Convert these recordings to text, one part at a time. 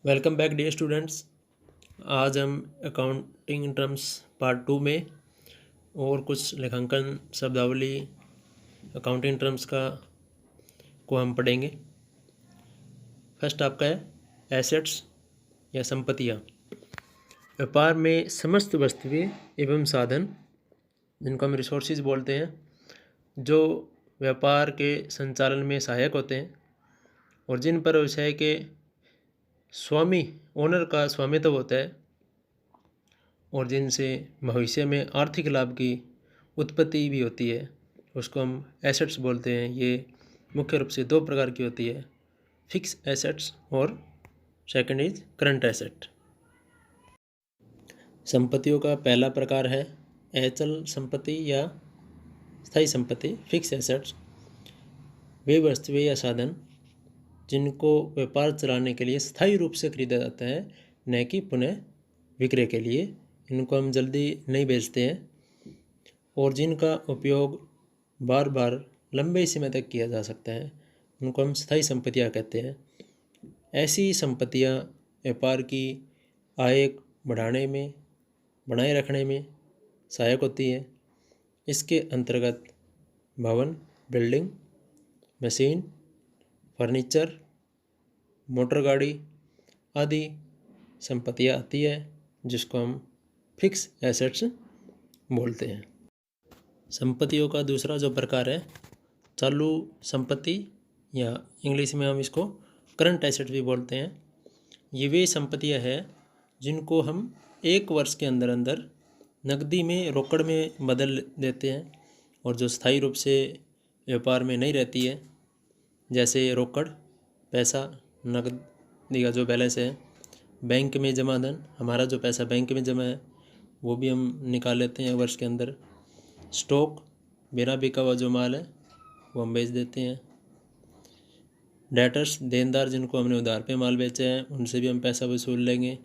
Welcome back dear students. आज हम accounting terms part 2 में और कुछ लेखांकन शब्दावली अकाउंटिंग टर्म्स का को हम पढ़ेंगे। फर्स्ट आपका है एसेट्स या संपत्तियाँ। व्यापार में समस्त वस्तुएं एवं साधन, जिनको हम रिसोर्सेज बोलते हैं, जो व्यापार के संचालन में सहायक होते हैं और जिन पर व्यवसाय के स्वामी ओनर का स्वामित्व होता है और जिनसे भविष्य में आर्थिक लाभ की उत्पत्ति भी होती है, उसको हम एसेट्स बोलते हैं। ये मुख्य रूप से दो प्रकार की होती है, फिक्स एसेट्स और सेकंड इज करंट एसेट। संपत्तियों का पहला प्रकार है अचल संपत्ति या स्थायी संपत्ति, फिक्स एसेट्स। वे वस्तुएं या साधन जिनको व्यापार चलाने के लिए स्थायी रूप से खरीदा जाता है, न कि पुनः विक्रय के लिए। इनको हम जल्दी नहीं बेचते हैं और जिनका उपयोग बार बार लंबे समय तक किया जा सकता है, उनको हम स्थायी संपत्तियां कहते हैं। ऐसी संपत्तियां व्यापार की आय बढ़ाने में, बनाए रखने में सहायक होती है। इसके अंतर्गत भवन, बिल्डिंग, मशीन, फर्नीचर, मोटर गाड़ी आदि संपत्तियाँ आती है, जिसको हम फिक्स एसेट्स बोलते हैं। संपत्तियों का दूसरा जो प्रकार है चालू संपत्ति या इंग्लिश में हम इसको करंट एसेट भी बोलते हैं। ये वे संपत्तियाँ हैं जिनको हम एक वर्ष के अंदर अंदर नकदी में, रोकड़ में बदल देते हैं और जो स्थायी रूप से व्यापार में नहीं रहती है, जैसे रोकड़, पैसा, नकदी का जो बैलेंस है, बैंक में जमा धन, हमारा जो पैसा बैंक में जमा है वो भी हम निकाल लेते हैं वर्ष के अंदर। स्टॉक, बिना बिका हुआ जो माल है वो हम बेच देते हैं। डेटर्स, देनदार, जिनको हमने उधार पे माल बेचा है, उनसे भी हम पैसा वसूल लेंगे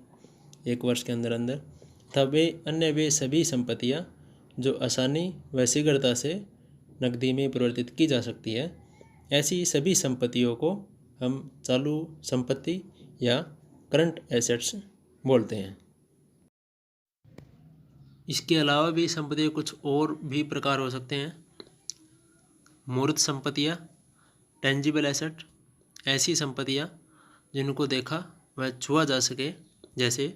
एक वर्ष के अंदर अंदर। तब वे सभी संपत्तियाँ जो आसानी व शीघ्रता से नकदी में परिवर्तित की जा सकती है, ऐसी सभी संपत्तियों को हम चालू संपत्ति या करंट एसेट्स बोलते हैं। इसके अलावा भी संपत्तियों कुछ और भी प्रकार हो सकते हैं। मूर्त संपत्तियाँ, टेंजिबल एसेट, ऐसी संपत्तियाँ जिनको देखा व छुआ जा सके, जैसे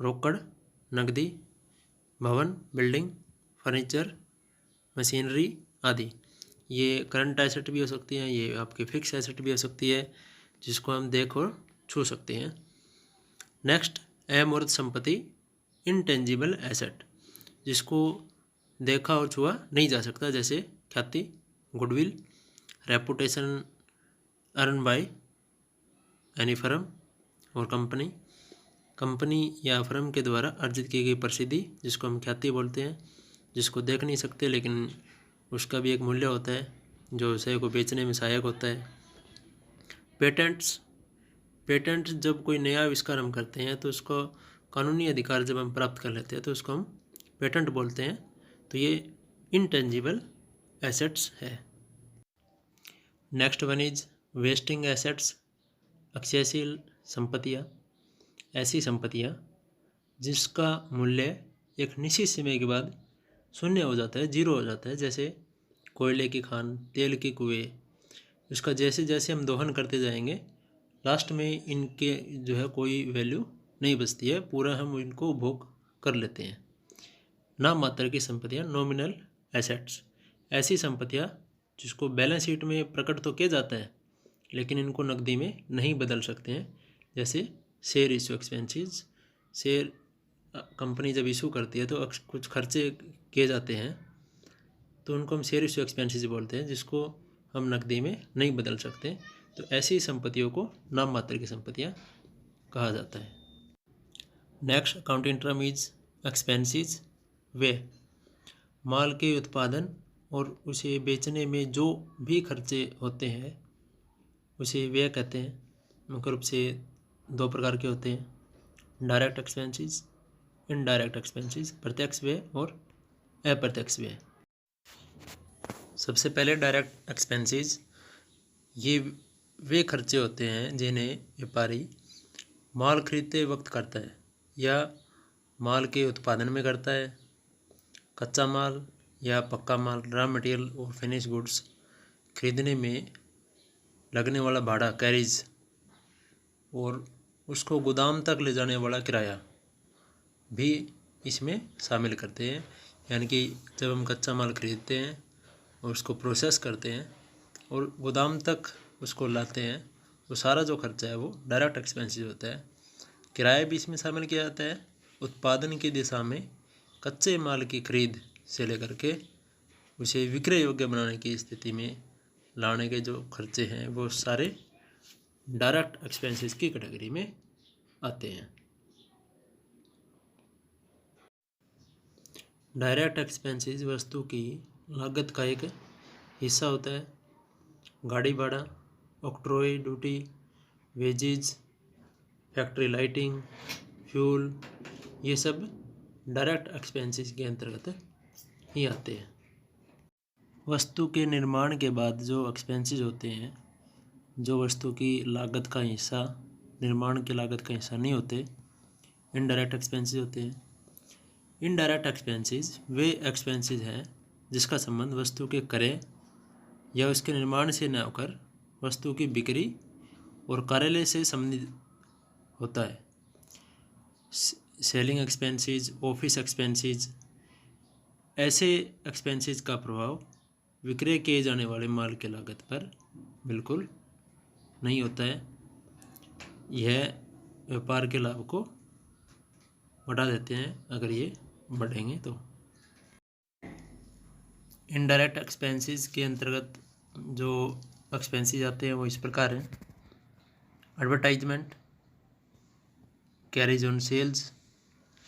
रोकड़, नकदी, भवन, बिल्डिंग, फर्नीचर, मशीनरी आदि। ये करंट एसेट भी हो सकती हैं, ये आपकी फिक्स एसेट भी हो सकती है, जिसको हम देख और छू सकते हैं। नेक्स्ट, अमूर्त संपत्ति, इनटेंजिबल एसेट, जिसको देखा और छुआ नहीं जा सकता, जैसे ख्याति, goodwill, reputation earn by any firm और कंपनी या फर्म के द्वारा अर्जित की गई प्रसिद्धि, जिसको हम ख्याति बोलते हैं, जिसको देख नहीं सकते लेकिन उसका भी एक मूल्य होता है जो व्यवसाय को बेचने में सहायक होता है। पेटेंट जब कोई नया आविष्कार हम करते हैं तो उसको कानूनी अधिकार जब हम प्राप्त कर लेते हैं तो उसको हम पेटेंट बोलते हैं। तो ये इनटेंजिबल एसेट्स है। Next one is wasting assets, अक्षयशील संपत्तियाँ, ऐसी संपत्तियाँ जिसका मूल्य एक निश्चित समय के बाद शून्य हो जाता है, जीरो हो जाता है, जैसे कोयले की खान, तेल के कुएँ। इसका जैसे जैसे हम दोहन करते जाएंगे, लास्ट में इनके जो है कोई वैल्यू नहीं बचती है, पूरा हम इनको उपभोग कर लेते हैं। नाम मात्र की संपत्तियाँ, नॉमिनल एसेट्स, ऐसी संपत्तियाँ जिसको बैलेंस शीट में प्रकट तो किया जाता है लेकिन इनको नकदी में नहीं बदल सकते हैं, जैसे share issue expenses. Share company जब इशू करती है तो कुछ खर्चे किए जाते हैं, तो उनको हम शेयर इशू एक्सपेंसेस बोलते हैं, जिसको हम नकदी में नहीं बदल सकते। तो ऐसी संपत्तियों को नाम मात्र की संपत्तियाँ कहा जाता है। Next accounting term is expenses, वे माल के उत्पादन और उसे बेचने में जो भी खर्चे होते हैं उसे व्यय कहते हैं। मुख्य रूप से दो प्रकार के होते हैं, डायरेक्ट एक्सपेंसेस, इनडायरेक्ट एक्सपेंसेस, प्रत्यक्ष व्यय और अप्रत्यक्ष व्यय। सबसे पहले डायरेक्ट एक्सपेंसेस, ये वे खर्चे होते हैं जिन्हें व्यापारी माल खरीदते वक्त करता है या माल के उत्पादन में करता है, कच्चा माल या पक्का माल, रॉ मटेरियल और फिनिश गुड्स खरीदने में लगने वाला भाड़ा कैरिज, और उसको गोदाम तक ले जाने वाला किराया भी इसमें शामिल करते हैं। यानी कि जब हम कच्चा माल खरीदते हैं और उसको प्रोसेस करते हैं और गोदाम तक उसको लाते हैं, वो सारा जो खर्चा है वो डायरेक्ट एक्सपेंसेस होता है। किराया भी इसमें शामिल किया जाता है। उत्पादन की दिशा में कच्चे माल की खरीद से लेकर के उसे विक्रय योग्य बनाने की स्थिति में लाने के जो खर्चे हैं वो सारे डायरेक्ट एक्सपेंसेस की कैटेगरी में आते हैं। डायरेक्ट एक्सपेंसेस वस्तु की लागत का एक हिस्सा होता है। गाड़ी भाड़ा, octroi duty, wages, factory lighting, fuel, ये सब डायरेक्ट एक्सपेंसेस के अंतर्गत ही आते हैं। वस्तु के निर्माण के बाद जो एक्सपेंसेस होते हैं, जो वस्तु की लागत का हिस्सा, निर्माण की लागत का हिस्सा नहीं होते, इनडायरेक्ट एक्सपेंसेस होते हैं। इनडायरेक्ट एक्सपेंसेस वे एक्सपेंसेस हैं जिसका संबंध वस्तु के क्रय या उसके निर्माण से न होकर वस्तु की बिक्री और कार्यालय से संबंधित होता है। सेलिंग एक्सपेंसेस, ऑफिस एक्सपेंसेस, ऐसे एक्सपेंसेस का प्रभाव विक्रय किए जाने वाले माल की लागत पर बिल्कुल नहीं होता है। यह व्यापार के लाभ को बढ़ा देते हैं अगर ये बढ़ेंगे तो। इनडायरेक्ट एक्सपेंसेस के अंतर्गत जो एक्सपेंसेस आते हैं वो इस प्रकार हैं। एडवर्टाइजमेंट, कैरेज ऑन सेल्स,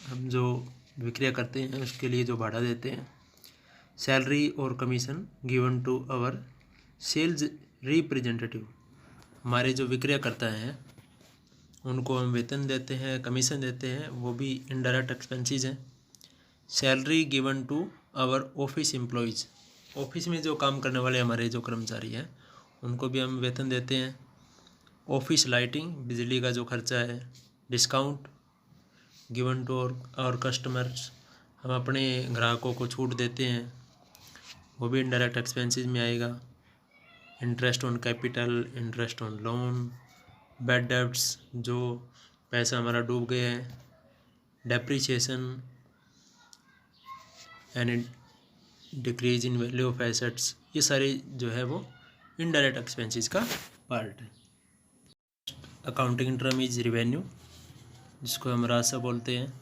हम जो विक्रय करते हैं उसके लिए जो भाड़ा देते हैं। सैलरी और commission given to our sales representative, हमारे जो विक्रय करता है उनको हम वेतन देते हैं, कमीशन देते हैं, वो भी इनडायरेक्ट एक्सपेंसेस हैं। Salary given to our office employees, office में जो काम करने वाले हमारे जो कर्मचारी हैं उनको भी हम वेतन देते हैं। ऑफिस लाइटिंग, बिजली का जो खर्चा है। डिस्काउंट गिवन टू और कस्टमर्स, हम अपने ग्राहकों को छूट देते हैं, वो भी इनडायरेक्ट एक्सपेंसेस में आएगा। Interest on capital, interest on loan, bad debts, जो पैसा हमारा डूब गया है। Depreciation and decrease in value of assets, ये सारे जो है वो इनडायरेक्ट एक्सपेंसेस का पार्ट है। अकाउंटिंग टर्म इज रिवेन्यू, जिसको हम राजस्व बोलते हैं।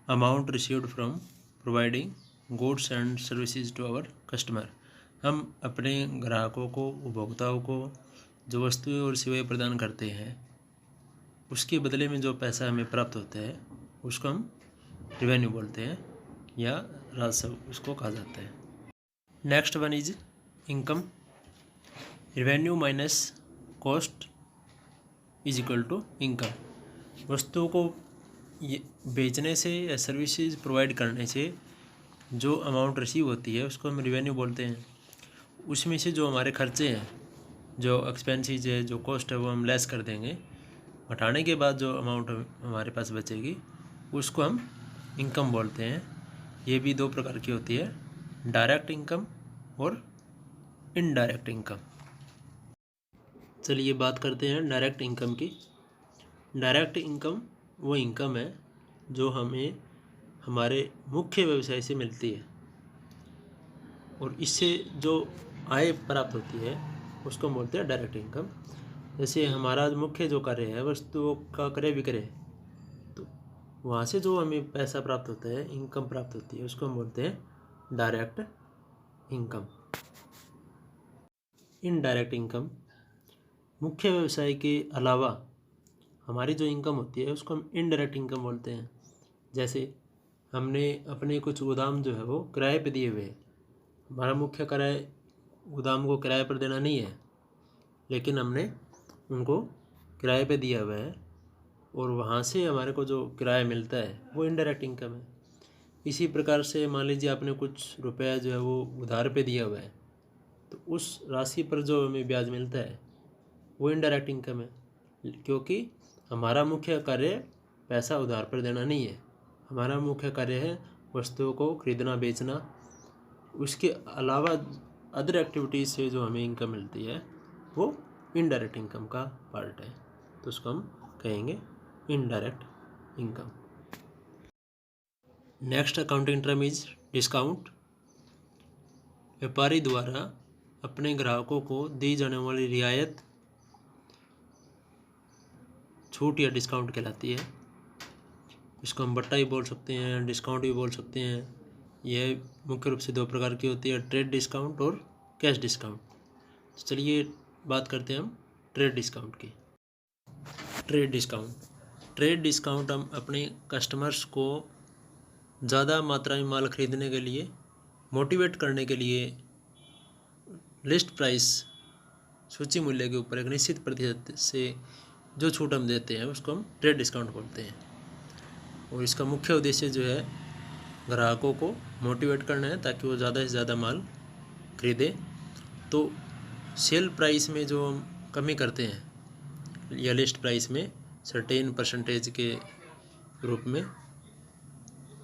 Amount received from providing goods and services to our customer, हम अपने ग्राहकों को, उपभोक्ताओं को जो वस्तुएं और सेवाएं प्रदान करते हैं उसके बदले में जो पैसा हमें प्राप्त होता है उसको हम रिवेन्यू बोलते हैं या राजस्व उसको कहा जाता है। Next one is income. Revenue minus cost is equal to income. वस्तुओं को ये बेचने से या सर्विसेज प्रोवाइड करने से जो अमाउंट रिसीव होती है उसको हम रिवेन्यू बोलते हैं। उसमें से जो हमारे खर्चे हैं, जो एक्सपेंसेस है, जो कॉस्ट है, वो हम लेस कर देंगे। हटाने के बाद जो अमाउंट हमारे पास बचेगी उसको हम इनकम बोलते हैं। ये भी दो प्रकार की होती है, डायरेक्ट इनकम और इनडायरेक्ट इनकम। चलिए बात करते हैं डायरेक्ट इनकम की। डायरेक्ट इनकम वो इनकम है जो हमें हमारे मुख्य व्यवसाय से मिलती है और इससे जो आय प्राप्त होती है उसको बोलते हैं डायरेक्ट इनकम। जैसे हमारा मुख्य जो कार्य है वस्तुओं का क्रय विक्रय, तो वहाँ से जो हमें पैसा प्राप्त होता है, इनकम प्राप्त होती है, उसको हम बोलते हैं डायरेक्ट इनकम। इनडायरेक्ट इनकम, मुख्य व्यवसाय के अलावा हमारी जो इनकम होती है उसको हम इनडायरेक्ट इनकम बोलते हैं। जैसे हमने अपने कुछ गोदाम जो है वो किराए पे दिए हुए हैं, हमारा मुख्य कार्य गोदाम को किराए पर देना नहीं है, लेकिन हमने उनको किराए पे दिया हुआ है और वहाँ से हमारे को जो किराया मिलता है वो इनडायरेक्ट इनकम है। इसी प्रकार से मान लीजिए आपने कुछ रुपया जो है वो उधार पे दिया हुआ है, तो उस राशि पर जो हमें ब्याज मिलता है वो इनडायरेक्ट इनकम है। क्योंकि हमारा मुख्य कार्य पैसा उधार पर देना नहीं है। हमारा मुख्य कार्य है वस्तुओं को खरीदना बेचना। उसके अलावा अदर एक्टिविटीज़ से जो हमें इनकम मिलती है वो इनडायरेक्ट इनकम का पार्ट है, तो उसको हम कहेंगे indirect income. Next accounting term is discount. व्यापारी द्वारा अपने ग्राहकों को दी जाने वाली रियायत छूट या डिस्काउंट कहलाती है। इसको हम बट्टा भी बोल सकते हैं, डिस्काउंट भी बोल सकते हैं। यह मुख्य रूप से दो प्रकार की होती है, ट्रेड डिस्काउंट और कैश डिस्काउंट। तो चलिए बात करते हैं हम ट्रेड डिस्काउंट की। ट्रेड डिस्काउंट हम अपने कस्टमर्स को ज़्यादा मात्रा में माल खरीदने के लिए मोटिवेट करने के लिए लिस्ट प्राइस सूची मूल्य के ऊपर एक निश्चित प्रतिशत से जो छूट हम देते हैं उसको हम ट्रेड डिस्काउंट बोलते हैं। और इसका मुख्य उद्देश्य जो है ग्राहकों को मोटिवेट करना है ताकि वो ज़्यादा से ज़्यादा माल खरीदें। तो सेल प्राइस में जो हम कमी करते हैं या लिस्ट प्राइस में सर्टेन परसेंटेज के रूप में,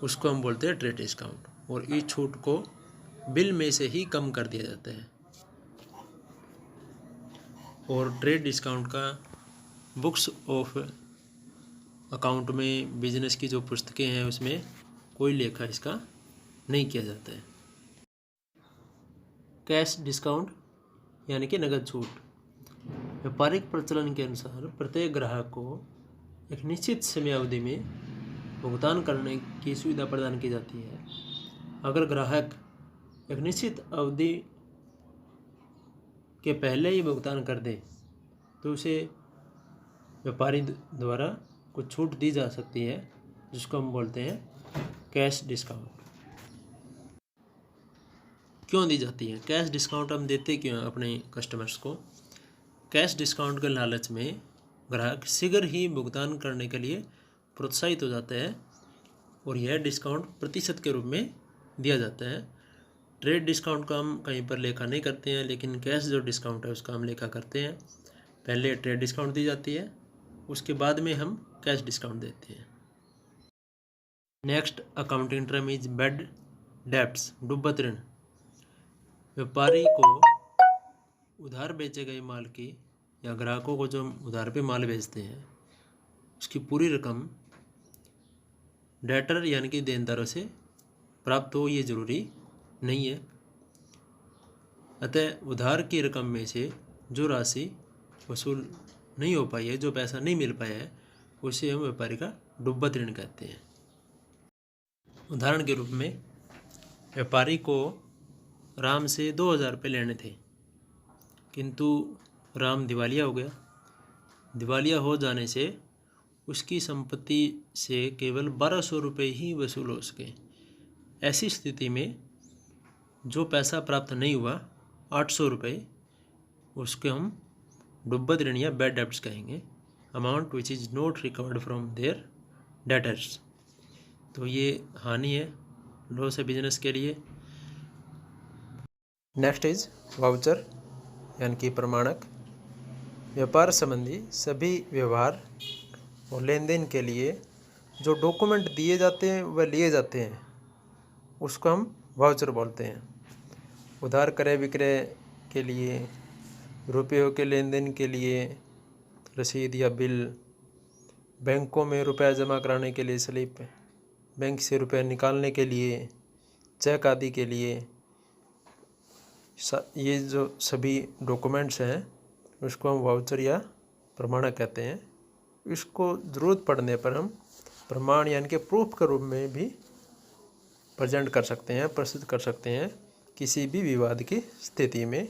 उसको हम बोलते हैं ट्रेड डिस्काउंट। और इस छूट को बिल में से ही कम कर दिया जाता है। और ट्रेड डिस्काउंट का बुक्स ऑफ अकाउंट में बिजनेस की जो पुस्तकें हैं उसमें कोई लेखा इसका नहीं किया जाता है। कैश डिस्काउंट यानी कि नगद छूट। व्यापारिक प्रचलन के अनुसार प्रत्येक ग्राहक को एक निश्चित समय अवधि में भुगतान करने की सुविधा प्रदान की जाती है। अगर ग्राहक एक निश्चित अवधि के पहले ही भुगतान कर दे तो उसे व्यापारी द्वारा कुछ छूट दी जा सकती है, जिसको हम बोलते हैं कैश डिस्काउंट। क्यों दी जाती है कैश डिस्काउंट? हम देते क्यों हैं अपने कस्टमर्स को? कैश डिस्काउंट के लालच में ग्राहक शीघ्र ही भुगतान करने के लिए प्रोत्साहित हो जाता है और यह डिस्काउंट प्रतिशत के रूप में दिया जाता है। ट्रेड डिस्काउंट का हम कहीं पर लेखा नहीं करते हैं, लेकिन कैश जो डिस्काउंट है उसका हम लेखा करते हैं। पहले ट्रेड डिस्काउंट दी जाती है, उसके बाद में हम कैश डिस्काउंट देते हैं। Next accounting term is bad debts, डूबत ऋण। व्यापारी को उधार बेचे गए माल की या ग्राहकों को जो हम उधार पे माल बेचते हैं उसकी पूरी रकम डेटर यानी कि देनदारों से प्राप्त हो, ये ज़रूरी नहीं है। अतः उधार की रकम में से जो राशि वसूल नहीं हो पाई है, जो पैसा नहीं मिल पाया है, उसे हम व्यापारी का डूबत ऋण कहते हैं। उदाहरण के रूप में व्यापारी को राम से 2000 रुपये लेने थे, किंतु राम दिवालिया हो गया। दिवालिया हो जाने से उसकी संपत्ति से केवल 1200 रुपये ही वसूल हो सके। ऐसी स्थिति में जो पैसा प्राप्त नहीं हुआ 800 रुपये, उसके हम डूबत ऋण या बैड डेब्ट्स कहेंगे। Amount which is not recovered from their debtors. तो ये हानि है लॉस है बिजनेस के लिए। नेक्स्ट इज वाउचर यानी कि प्रमाणक। व्यापार संबंधी सभी व्यवहार और लेन देन के लिए जो डॉक्यूमेंट दिए जाते हैं व लिए जाते हैं उसको हम वाउचर बोलते हैं। उधार क्रय विक्रय के लिए, रुपयों के लेन देन के लिए रसीद या बिल, बैंकों में रुपया जमा कराने के लिए स्लिप, बैंक से रुपया निकालने के लिए, चेक आदि के लिए, ये जो सभी डॉक्यूमेंट्स हैं उसको हम वाउचर या प्रमाणक कहते हैं। इसको ज़रूरत पड़ने पर हम प्रमाण यानी कि प्रूफ के रूप में भी प्रेजेंट कर सकते हैं, प्रस्तुत कर सकते हैं किसी भी विवाद की स्थिति में।